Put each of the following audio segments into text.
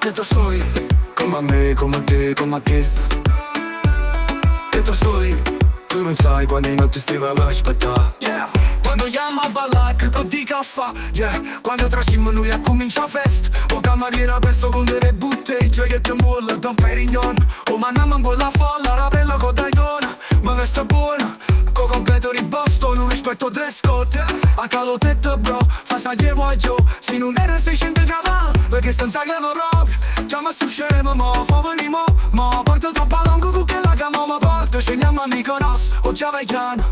Che tu sei come me, come te, come questo. Che tu sei, tu non sai quando non ti stai a aspettare. Yeah. Quando chiamo a ballare, che tu dica fa. Yeah. Quando trascimo noi a comincia a festa. O cameriera perso con delle bottiglie che ti molla da un perignon. O mandiamo con la folla, la bella con dai dona. Ma resta buona, con completo riposto, non rispetto dress code. A calo tetto bro, fa sa che voglio. Se non era 600 cavalli, perché sta in sagrado proprio. Chiama su scemo, mo, fa venimo. Mo, porta troppo lungo tu che la chiamo, ma porta. Scendiamo a Mykonos, o già vai chiano.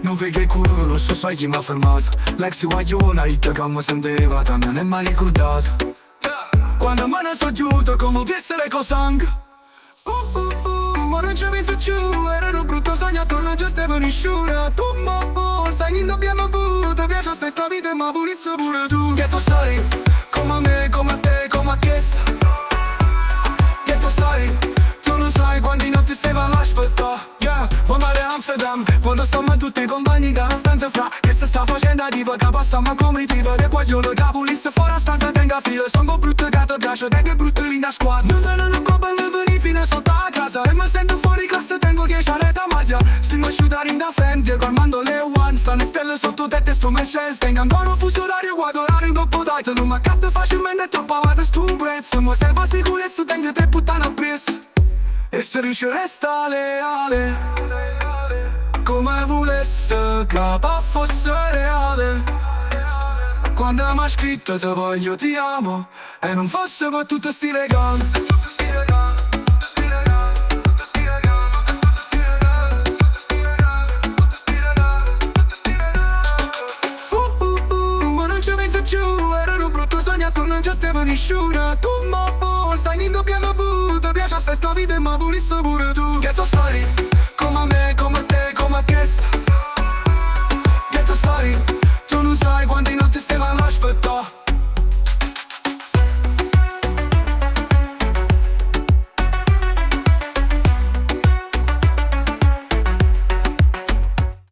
Non vedi che culo, non so sai chi mi ha fermato. L'ex guagliona, il che mi sentiva, non è mai ricordato. Quando me ne so giuto, come piezze con sangue. Ma non ci penso più, era un brutto sogno, tu non ci stavi nessuno. Tu mo, sai che dobbiamo pure, ti piace questa vita, ma pulisse pure tu. Che tu stai, come me, come te, come questo. Che tu stai, tu non sai quanti notti stai all'aspettare. Yeah, ma male Amsterdam, quando stiamo tutti i compagni da una stanza fra. Che si sta facendo a diva, che passiamo a comitiva. Che poi giorno che pulisse fuori a stanza tenga filo. Sono brutto che ti piace, tengo brutto in da squadra. Non te ne problemi, veni fino sotto a casa. E mi sento fuori classe, tengo 10 arete a maglia. Stiamo asciutare in da Fendi, calmando le one. Stanno stelle sotto te, sto Mercedes. Tengo ancora un fuso orario, guardo orario in doppio date. Non mi accatto facilmente, troppo avate stu prezzo. Ma serve sicurezza, tengo 3 puttane appresso. E se riesce resta leale, come volesse che fosse reale. Quando mi ha scritto ti voglio, ti amo, e non fosse per tutto sti legami. Ma non ci penso più, era un brutto sogno, tu non ci stavi nessuno. Tu mo, sai che dobbiamo pure, ti piace questa vita, ma volesse pure tu. Che tu stai, come me, come